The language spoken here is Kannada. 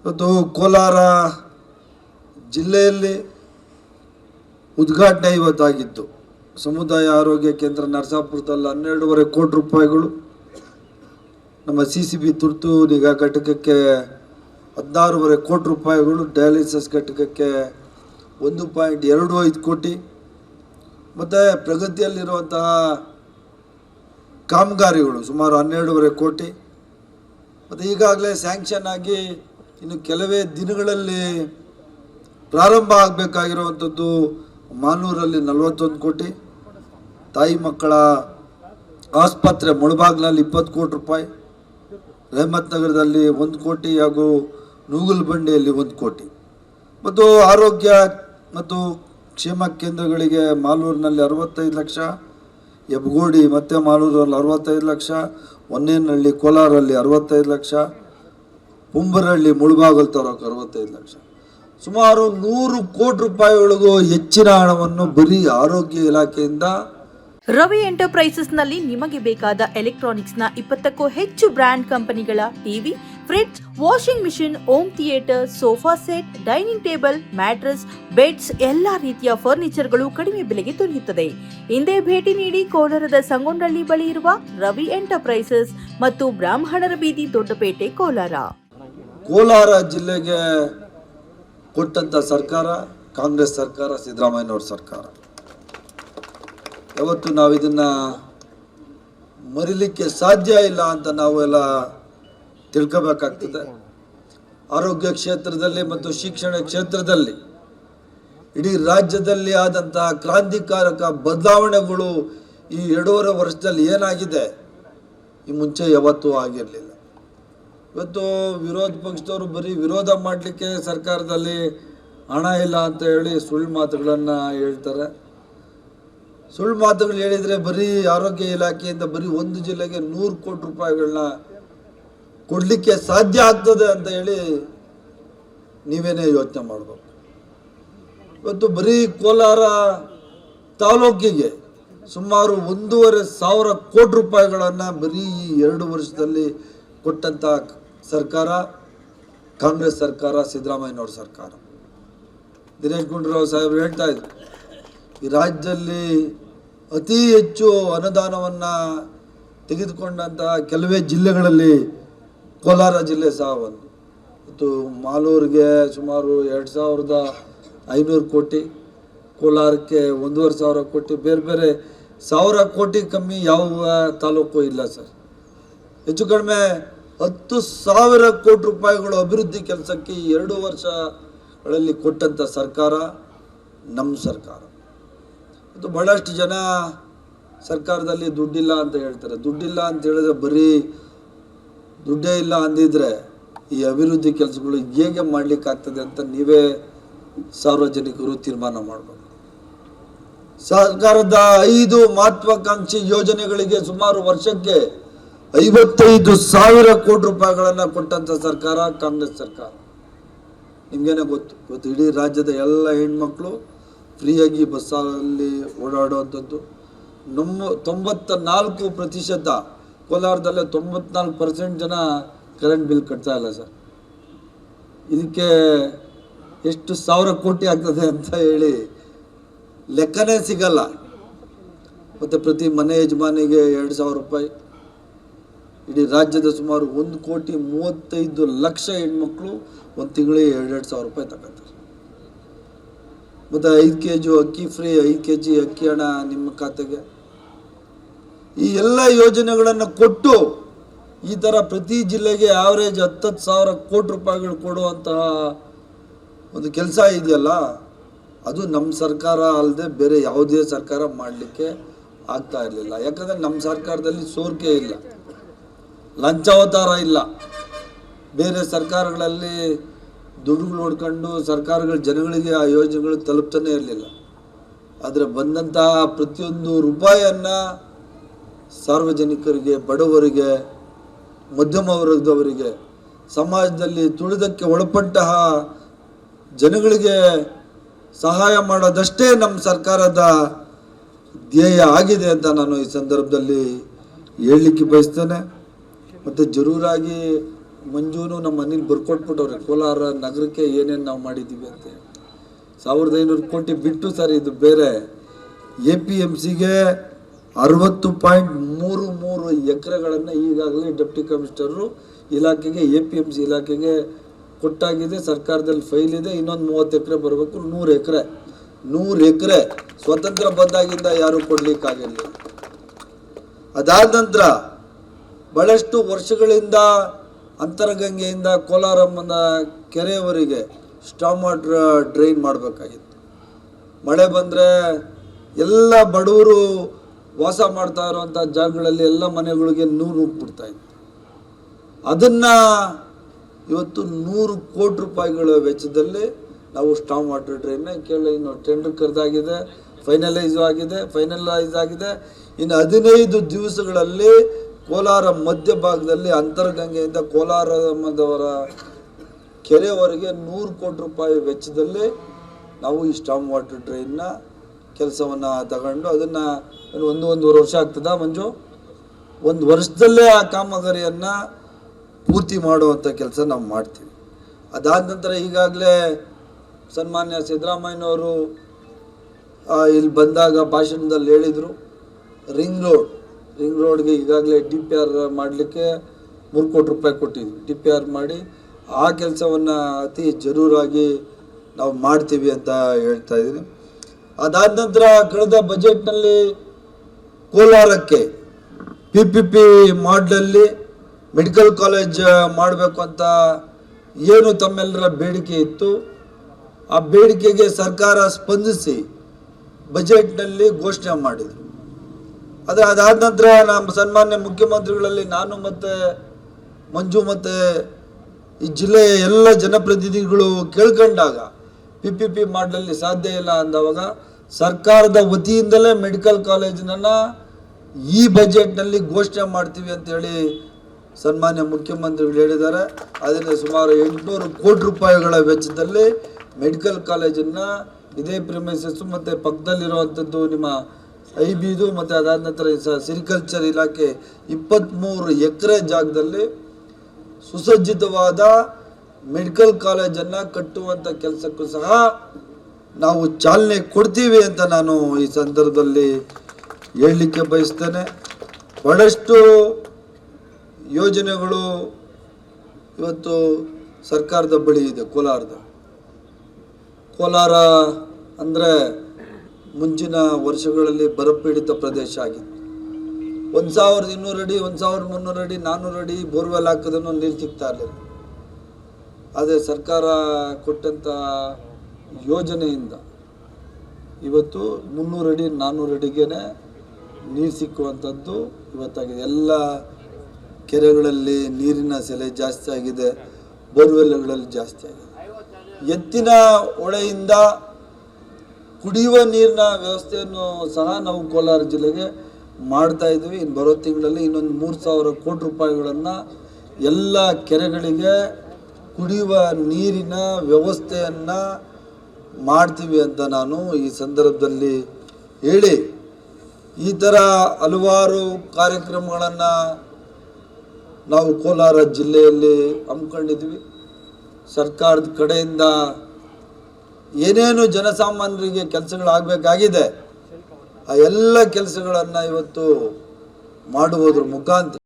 ಇವತ್ತು ಕೋಲಾರ ಜಿಲ್ಲೆಯಲ್ಲಿ ಉದ್ಘಾಟನೆ ಇವತ್ತಾಗಿತ್ತು. ಸಮುದಾಯ ಆರೋಗ್ಯ ಕೇಂದ್ರ ನರಸಾಪುರದಲ್ಲಿ 12.5 ಕೋಟಿ ರೂಪಾಯಿಗಳು, ನಮ್ಮ CCB ತುರ್ತು ನಿಗಾ ಘಟಕಕ್ಕೆ 16.5 ಕೋಟಿ ರೂಪಾಯಿಗಳು, ಡಯಾಲಿಸಿಸ್ ಘಟಕಕ್ಕೆ 1.25 ಕೋಟಿ, ಮತ್ತು ಪ್ರಗತಿಯಲ್ಲಿರುವಂತಹ ಕಾಮಗಾರಿಗಳು ಸುಮಾರು 12.5 ಕೋಟಿ, ಮತ್ತು ಈಗಾಗಲೇ ಸ್ಯಾಂಕ್ಷನ್ ಆಗಿ ಇನ್ನು ಕೆಲವೇ ದಿನಗಳಲ್ಲಿ ಪ್ರಾರಂಭ ಆಗಬೇಕಾಗಿರುವಂಥದ್ದು ಮಾಲೂರಲ್ಲಿ 41 ಕೋಟಿ, ತಾಯಿ ಮಕ್ಕಳ ಆಸ್ಪತ್ರೆ ಮುಳಬಾಗ್ಲಲ್ಲಿ 20 ಕೋಟಿ ರೂಪಾಯಿ, ರೆಹಮತ್ ನಗರದಲ್ಲಿ 1 ಕೋಟಿ ಹಾಗೂ ನೂಗುಲ್ಬಂಡಿಯಲ್ಲಿ 1 ಕೋಟಿ, ಮತ್ತು ಆರೋಗ್ಯ ಮತ್ತು ಕ್ಷೇಮ ಕೇಂದ್ರಗಳಿಗೆ ಮಾಲೂರಿನಲ್ಲಿ 65 ಲಕ್ಷ, ಹೆಬ್ಬಗೋಡಿ ಮತ್ತು ಮಾಲೂರಲ್ಲಿ 65 ಲಕ್ಷ, ಹೊನ್ನೇನಹಳ್ಳಿ ಕೋಲಾರಲ್ಲಿ 65 ಲಕ್ಷ, ಪುಂಬರಹಳ್ಳಿ ಮುಳಬಾಗಲ್ ತಾಲೂಕು 65 ಲಕ್ಷ, ಸುಮಾರು 100 ಕೋಟಿ ರೂಪಾಯಿಗಳಿಗೂ ಹೆಚ್ಚಿನ ಹಣವನ್ನು ಬರೀ ಆರೋಗ್ಯ ಇಲಾಖೆಯಿಂದ. ರವಿ ಎಂಟರ್ಪ್ರೈಸಸ್ನಲ್ಲಿ ನಿಮಗೆ ಬೇಕಾದ ಎಲೆಕ್ಟ್ರಾನಿಕ್ಸ್ನ 20ಕ್ಕೂ ಹೆಚ್ಚು ಬ್ರ್ಯಾಂಡ್ ಕಂಪನಿಗಳ TV, fridge, washing machine, home theatre, sofa set, dining table, mattress, beds, ಎಲ್ಲಾ ರೀತಿಯ ಫರ್ನಿಚರ್ಗಳು ಕಡಿಮೆ ಬೆಲೆಗೆ ದೊರೆಯುತ್ತದೆ. ಹಿಂದೆ ಭೇಟಿ ನೀಡಿ ಕೋಲಾರದ ಸಂಗೊಂಡಳ್ಳಿ ಬಳಿ ಇರುವ ರವಿ ಎಂಟರ್ಪ್ರೈಸಸ್ ಮತ್ತು ಬ್ರಾಹ್ಮಣರ ಬೀದಿ, ದೊಡ್ಡಪೇಟೆ, ಕೋಲಾರ. ಕೋಲಾರ ಜಿಲ್ಲೆಗೆ ಕೊಟ್ಟಂತ ಸರ್ಕಾರ ಕಾಂಗ್ರೆಸ್ ಸರ್ಕಾರ, ಸಿದ್ದರಾಮಯ್ಯನವ್ರ ಸರ್ಕಾರ. ಯಾವತ್ತು ನಾವು ಇದನ್ನು ಮರಿಲಿಕ್ಕೆ ಸಾಧ್ಯ ಇಲ್ಲ ಅಂತ ನಾವು ಎಲ್ಲ ತಿಳ್ಕೋಬೇಕಾಗ್ತದೆ. ಆರೋಗ್ಯ ಕ್ಷೇತ್ರದಲ್ಲಿ ಮತ್ತು ಶಿಕ್ಷಣ ಕ್ಷೇತ್ರದಲ್ಲಿ ಇಡೀ ರಾಜ್ಯದಲ್ಲಿ ಆದಂತಹ ಕ್ರಾಂತಿಕಾರಕ ಬದಲಾವಣೆಗಳು ಈ 2.5 ವರ್ಷದಲ್ಲಿ ಏನಾಗಿದೆ, ಈ ಮುಂಚೆ ಯಾವತ್ತೂ ಆಗಿರಲಿಲ್ಲ. ಇವತ್ತು ವಿರೋಧ ಪಕ್ಷದವರು ಬರೀ ವಿರೋಧ ಮಾಡಲಿಕ್ಕೆ ಸರ್ಕಾರದಲ್ಲಿ ಹಣ ಇಲ್ಲ ಅಂತ ಹೇಳಿ ಸುಳ್ಳು ಮಾತುಗಳನ್ನು ಹೇಳ್ತಾರೆ. ಸುಳ್ಳು ಮಾತುಗಳು ಹೇಳಿದರೆ ಬರೀ ಆರೋಗ್ಯ ಇಲಾಖೆಯಿಂದ ಬರೀ ಒಂದು ಜಿಲ್ಲೆಗೆ 100 ಕೋಟಿ ರೂಪಾಯಿಗಳನ್ನ ಕೊಡಲಿಕ್ಕೆ ಸಾಧ್ಯ ಆಗ್ತದೆ ಅಂತ ಹೇಳಿ ನೀವೇನೇ ಯೋಚನೆ ಮಾಡಬೇಕು. ಇವತ್ತು ಬರೀ ಕೋಲಾರ ತಾಲೂಕಿಗೆ ಸುಮಾರು 1,500 ಕೋಟಿ ರೂಪಾಯಿಗಳನ್ನು ಬರೀ ಈ 2 ವರ್ಷದಲ್ಲಿ ಕೊಟ್ಟಂಥ ಸರ್ಕಾರ ಕಾಂಗ್ರೆಸ್ ಸರ್ಕಾರ, ಸಿದ್ದರಾಮಯ್ಯನವ್ರ ಸರ್ಕಾರ. ದಿನೇಶ್ ಗುಂಡೂರಾವ್ ಸಾಹೇಬರು ಹೇಳ್ತಾ ಇದ್ರು, ಈ ರಾಜ್ಯದಲ್ಲಿ ಅತಿ ಹೆಚ್ಚು ಅನುದಾನವನ್ನು ತೆಗೆದುಕೊಂಡಂಥ ಕೆಲವೇ ಜಿಲ್ಲೆಗಳಲ್ಲಿ ಕೋಲಾರ ಜಿಲ್ಲೆ ಸಹ ಒಂದು. ಮತ್ತು ಮಾಲೂರಿಗೆ ಸುಮಾರು 2,500 ಕೋಟಿ, ಕೋಲಾರಕ್ಕೆ 1,500 ಕೋಟಿ, ಬೇರೆ ಬೇರೆ 1,000 ಕೋಟಿ ಕಮ್ಮಿ ಯಾವ ತಾಲೂಕು ಇಲ್ಲ ಸರ್. ಹೆಚ್ಚು ಕಡಿಮೆ 10,000 ಕೋಟಿ ರೂಪಾಯಿಗಳು ಅಭಿವೃದ್ಧಿ ಕೆಲಸಕ್ಕೆ ಈ 2 ವರ್ಷಗಳಲ್ಲಿ ಕೊಟ್ಟಂಥ ಸರ್ಕಾರ ನಮ್ಮ ಸರ್ಕಾರ. ಮತ್ತು ಬಹಳಷ್ಟು ಜನ ಸರ್ಕಾರದಲ್ಲಿ ದುಡ್ಡಿಲ್ಲ ಅಂತ ಹೇಳ್ತಾರೆ. ದುಡ್ಡಿಲ್ಲ ಅಂತ ಹೇಳಿದ್ರೆ ಬರೀ ದುಡ್ಡೇ ಇಲ್ಲ ಅಂದಿದ್ರೆ ಈ ಅಭಿವೃದ್ಧಿ ಕೆಲಸಗಳು ಹೇಗೆ ಮಾಡಲಿಕ್ಕಾಗ್ತದೆ ಅಂತ ನೀವೇ ಸಾರ್ವಜನಿಕರು ತೀರ್ಮಾನ ಮಾಡಬೇಕು. ಸರ್ಕಾರದ 5 ಮಹತ್ವಾಕಾಂಕ್ಷಿ ಯೋಜನೆಗಳಿಗೆ ಸುಮಾರು ವರ್ಷಕ್ಕೆ 55,000 ಕೋಟಿ ರೂಪಾಯಿಗಳನ್ನು ಕೊಟ್ಟಂಥ ಸರ್ಕಾರ ಕಾಂಗ್ರೆಸ್ ಸರ್ಕಾರ. ನಿಮಗೇನೆ ಗೊತ್ತು, ಇವತ್ತು ಇಡೀ ರಾಜ್ಯದ ಎಲ್ಲ ಹೆಣ್ಮಕ್ಳು ಫ್ರೀಯಾಗಿ ಬಸ್ಸಲ್ಲಿ ಓಡಾಡುವಂಥದ್ದು. 94%, ಕೋಲಾರದಲ್ಲೇ 94% ಜನ ಕರೆಂಟ್ ಬಿಲ್ ಕಟ್ತಾ ಇಲ್ಲ ಸರ್. ಇದಕ್ಕೆ ಎಷ್ಟು 1,000 ಕೋಟಿ ಆಗ್ತದೆ ಅಂತ ಹೇಳಿ ಲೆಕ್ಕನೇ ಸಿಗಲ್ಲ. ಮತ್ತು ಪ್ರತಿ ಮನೆ ಯಜಮಾನಿಗೆ 2,000 ರೂಪಾಯಿ. ಇಡೀ ರಾಜ್ಯದ ಸುಮಾರು 1,35,00,000 ಹೆಣ್ಮಕ್ಳು ಒಂದು ತಿಂಗಳಿಗೆ 2,000 ರೂಪಾಯಿ ತಗೋತಾರೆ. ಮತ್ತು 5 kg ಅಕ್ಕಿ ಫ್ರೀ, 5 kg ಅಕ್ಕಿ ಹಣ ನಿಮ್ಮ ಖಾತೆಗೆ. ಈ ಎಲ್ಲ ಯೋಜನೆಗಳನ್ನು ಕೊಟ್ಟು ಈ ಥರ ಪ್ರತಿ ಜಿಲ್ಲೆಗೆ ಆವ್ರೇಜ್ 10,000 ಕೋಟಿ ರೂಪಾಯಿಗಳು ಕೊಡುವಂತಹ ಒಂದು ಕೆಲಸ ಇದೆಯಲ್ಲ, ಅದು ನಮ್ಮ ಸರ್ಕಾರ ಅಲ್ಲದೆ ಬೇರೆ ಯಾವುದೇ ಸರ್ಕಾರ ಮಾಡಲಿಕ್ಕೆ ಆಗ್ತಾ ಇರಲಿಲ್ಲ. ಯಾಕಂದರೆ ನಮ್ಮ ಸರ್ಕಾರದಲ್ಲಿ ಸೋರಿಕೆ ಇಲ್ಲ, ಲಂಚಾವತಾರ ಇಲ್ಲ. ಬೇರೆ ಸರ್ಕಾರಗಳಲ್ಲಿ ದುಡ್ಡುಗಳು ನೋಡ್ಕೊಂಡು ಸರ್ಕಾರಗಳ ಜನಗಳಿಗೆ ಆ ಯೋಜನೆಗಳು ತಲುಪ್ತಾನೆ ಇರಲಿಲ್ಲ. ಆದರೆ ಬಂದಂತಹ ಪ್ರತಿಯೊಂದು ರೂಪಾಯಿಯನ್ನು ಸಾರ್ವಜನಿಕರಿಗೆ, ಬಡವರಿಗೆ, ಮಧ್ಯಮ ವರ್ಗದವರಿಗೆ, ಸಮಾಜದಲ್ಲಿ ತುಳಿದಕ್ಕೆ ಒಳಪಟ್ಟಂತಹ ಜನಗಳಿಗೆ ಸಹಾಯ ಮಾಡೋದಷ್ಟೇ ನಮ್ಮ ಸರ್ಕಾರದ ಧ್ಯೇಯ ಆಗಿದೆ ಅಂತ ನಾನು ಈ ಸಂದರ್ಭದಲ್ಲಿ ಹೇಳಲಿಕ್ಕೆ ಬಯಸ್ತೇನೆ. ಮತ್ತು ಜರೂರಾಗಿ ಮಂಜುನು ನಮ್ಮ ಮನೇಲಿ ಬರ್ಕೊಟ್ಬಿಟ್ಟವ್ರೆ ಕೋಲಾರ ನಗರಕ್ಕೆ ಏನೇನು ನಾವು ಮಾಡಿದ್ದೀವಿ ಅಂತ. 1500 ಕೋಟಿ ಬಿಟ್ಟು ಸರ್ ಇದು ಬೇರೆ. APMCಗೆ 60.33 ಎಕರೆಗಳನ್ನು ಈಗಾಗಲೇ ಡೆಪ್ಟಿ ಕಮಿಷನರು ಇಲಾಖೆಗೆ APMC ಇಲಾಖೆಗೆ ಕೊಟ್ಟಾಗಿದೆ. ಸರ್ಕಾರದಲ್ಲಿ ಫೈಲ್ ಇದೆ. ಇನ್ನೊಂದು 30 ಎಕರೆ ಬರಬೇಕು. 100 ಎಕರೆ ಸ್ವತಂತ್ರ ಬಂದಾಗಿಂದ ಯಾರು ಕೊಡ್ಲಿಕ್ಕಾಗಿಲ್ಲ. ಅದಾದ ನಂತರ ಬಹಳಷ್ಟು ವರ್ಷಗಳಿಂದ ಅಂತರಗಂಗೆಯಿಂದ ಕೋಲಾರಮ್ಮನ ಕೆರೆಯವರೆಗೆ ಸ್ಟಾಮ್ ವಾಟರ್ ಡ್ರೈನ್ ಮಾಡಬೇಕಾಗಿತ್ತು. ಮಳೆ ಬಂದರೆ ಎಲ್ಲ ಬಡವರು ವಾಸ ಮಾಡ್ತಾ ಇರುವಂಥ ಜಾಗಗಳಲ್ಲಿ ಎಲ್ಲ ಮನೆಗಳಿಗೆ ನೀರು ನುಗ್ಗಿಬಿಡ್ತಾ ಇತ್ತು. ಅದನ್ನು ಇವತ್ತು 100 ಕೋಟಿ ರೂಪಾಯಿಗಳ ವೆಚ್ಚದಲ್ಲಿ ನಾವು ಸ್ಟಾಮ್ ವಾಟರ್ ಡ್ರೈನ್ನ ಇನ್ನು ಟೆಂಡರ್ ಕರೆದಾಗಿದೆ, ಫೈನಲೈಸ್ ಆಗಿದೆ. ಇನ್ನು 15 ದಿವಸಗಳಲ್ಲಿ ಕೋಲಾರ ಮಧ್ಯಭಾಗದಲ್ಲಿ ಅಂತರಗಂಗೆಯಿಂದ ಕೋಲಾರದವರ ಕೆರೆವರೆಗೆ 100 ಕೋಟಿ ರೂಪಾಯಿ ವೆಚ್ಚದಲ್ಲಿ ನಾವು ಈ ಸ್ಟಾಮ್ ವಾಟರ್ ಡ್ರೈನ್ನ ಕೆಲಸವನ್ನು ತಗೊಂಡು ಅದನ್ನು 1-1.5 ವರ್ಷ ಆಗ್ತದ ಮಂಜು, 1 ವರ್ಷದಲ್ಲೇ ಆ ಕಾಮಗಾರಿಯನ್ನು ಪೂರ್ತಿ ಮಾಡುವಂಥ ಕೆಲಸ ನಾವು ಮಾಡ್ತೀವಿ. ಅದಾದ ನಂತರ ಈಗಾಗಲೇ ಸನ್ಮಾನ್ಯ ಸಿದ್ದರಾಮಯ್ಯನವರು ಇಲ್ಲಿ ಬಂದಾಗ ಭಾಷಣದಲ್ಲಿ ಹೇಳಿದರು, ರಿಂಗ್ ರೋಡ್ಗೆ ಈಗಾಗಲೇ DPR ಮಾಡಲಿಕ್ಕೆ 3 ಕೋಟಿ ರೂಪಾಯಿ ಕೊಟ್ಟಿದ್ವಿ. DPR ಮಾಡಿ ಆ ಕೆಲಸವನ್ನು ಅತಿ ಜರೂರಾಗಿ ನಾವು ಮಾಡ್ತೀವಿ ಅಂತ ಹೇಳ್ತಾ ಇದ್ದೀನಿ. ಅದಾದ ನಂತರ ಕಳೆದ ಬಜೆಟ್ನಲ್ಲಿ ಕೋಲಾರಕ್ಕೆ PPP ಮಾಡಲಲ್ಲಿ ಮೆಡಿಕಲ್ ಕಾಲೇಜ್ ಮಾಡಬೇಕು ಅಂತ ಏನು ತಮ್ಮೆಲ್ಲರ ಬೇಡಿಕೆ ಇತ್ತು, ಆ ಬೇಡಿಕೆಗೆ ಸರ್ಕಾರ ಸ್ಪಂದಿಸಿ ಬಜೆಟ್ನಲ್ಲಿ ಘೋಷಣೆ ಮಾಡಿದರು. ಅದಾದ ನಂತರ ನಮ್ಮ ಸನ್ಮಾನ್ಯ ಮುಖ್ಯಮಂತ್ರಿಗಳಲ್ಲಿ ನಾನು ಮತ್ತು ಮಂಜು ಮತ್ತು ಈ ಜಿಲ್ಲೆಯ ಎಲ್ಲ ಜನಪ್ರತಿನಿಧಿಗಳು ಕೇಳ್ಕೊಂಡಾಗ PPP ಮಾಡಲಲ್ಲಿ ಸಾಧ್ಯ ಇಲ್ಲ ಅಂದವಾಗ ಸರ್ಕಾರದ ವತಿಯಿಂದಲೇ ಮೆಡಿಕಲ್ ಕಾಲೇಜನ್ನು ಈ ಬಜೆಟ್ನಲ್ಲಿ ಘೋಷಣೆ ಮಾಡ್ತೀವಿ ಅಂತೇಳಿ ಸನ್ಮಾನ್ಯ ಮುಖ್ಯಮಂತ್ರಿಗಳು ಹೇಳಿದ್ದಾರೆ. ಅದರಿಂದ ಸುಮಾರು 800 ಕೋಟಿ ರೂಪಾಯಿಗಳ ವೆಚ್ಚದಲ್ಲಿ ಮೆಡಿಕಲ್ ಕಾಲೇಜನ್ನು ಇದೇ ಪ್ರಿಮೈಸಸ್ಸು ಮತ್ತು ಪಕ್ಕದಲ್ಲಿರುವಂಥದ್ದು ನಿಮ್ಮ IBದು ಮತ್ತು ಅದಾದ ನಂತರ ಸಿರಿಕಲ್ಚರ್ ಇಲಾಖೆ 23 ಎಕರೆ ಜಾಗದಲ್ಲಿ ಸುಸಜ್ಜಿತವಾದ ಮೆಡಿಕಲ್ ಕಾಲೇಜನ್ನು ಕಟ್ಟುವಂಥ ಕೆಲಸಕ್ಕೂ ಸಹ ನಾವು ಚಾಲನೆ ಕೊಡ್ತೀವಿ ಅಂತ ನಾನು ಈ ಸಂದರ್ಭದಲ್ಲಿ ಹೇಳಲಿಕ್ಕೆ ಬಯಸ್ತೇನೆ. ಬಹಳಷ್ಟು ಯೋಜನೆಗಳು ಇವತ್ತು ಸರ್ಕಾರದ ಬಳಿ ಇದೆ. ಕೋಲಾರ ಅಂದರೆ ಮುಂಚಿನ ವರ್ಷಗಳಲ್ಲಿ ಬರಪೀಡಿತ ಪ್ರದೇಶ ಆಗಿತ್ತು. 1200 ಅಡಿ 1300 ಅಡಿ 400 ಅಡಿ ಬೋರ್ವೆಲ್ ಹಾಕೋದನ್ನು ನೀರು ಸಿಗ್ತಾ ಇರಲಿಲ್ಲ. ಆದರೆ ಸರ್ಕಾರ ಕೊಟ್ಟಂಥ ಯೋಜನೆಯಿಂದ ಇವತ್ತು 300 ಅಡಿ 400 ಅಡಿಗೆ ನೀರು ಸಿಕ್ಕುವಂಥದ್ದು ಇವತ್ತಾಗಿದೆ. ಎಲ್ಲ ಕೆರೆಗಳಲ್ಲಿ ನೀರಿನ ಸೆಲೆ ಜಾಸ್ತಿ ಆಗಿದೆ, ಬೋರ್ವೆಲ್ಗಳಲ್ಲಿ ಜಾಸ್ತಿ ಆಗಿದೆ. ಎತ್ತಿನ ಹೊಳೆಯಿಂದ ಕುಡಿಯುವ ನೀರಿನ ವ್ಯವಸ್ಥೆಯನ್ನು ಸಹ ನಾವು ಕೋಲಾರ ಜಿಲ್ಲೆಗೆ ಮಾಡ್ತಾ ಇದ್ದೀವಿ. ಇನ್ನು ಬರೋ ತಿಂಗಳಲ್ಲಿ ಇನ್ನೊಂದು 3000 ಕೋಟಿ ರೂಪಾಯಿಗಳನ್ನು ಎಲ್ಲ ಕೆರೆಗಳಿಗೆ ಕುಡಿಯುವ ನೀರಿನ ವ್ಯವಸ್ಥೆಯನ್ನು ಮಾಡ್ತೀವಿ ಅಂತ ನಾನು ಈ ಸಂದರ್ಭದಲ್ಲಿ ಹೇಳಿ, ಈ ಥರ ಹಲವಾರು ಕಾರ್ಯಕ್ರಮಗಳನ್ನು ನಾವು ಕೋಲಾರ ಜಿಲ್ಲೆಯಲ್ಲಿ ಹಮ್ಮಿಕೊಂಡಿದ್ವಿ. ಸರ್ಕಾರದ ಕಡೆಯಿಂದ ಏನೇನು ಜನಸಾಮಾನ್ಯರಿಗೆ ಕೆಲಸಗಳಾಗಬೇಕಾಗಿದೆ ಆ ಎಲ್ಲ ಕೆಲಸಗಳನ್ನು ಇವತ್ತು ಮಾಡುವುದ್ರ ಮುಖಾಂತರ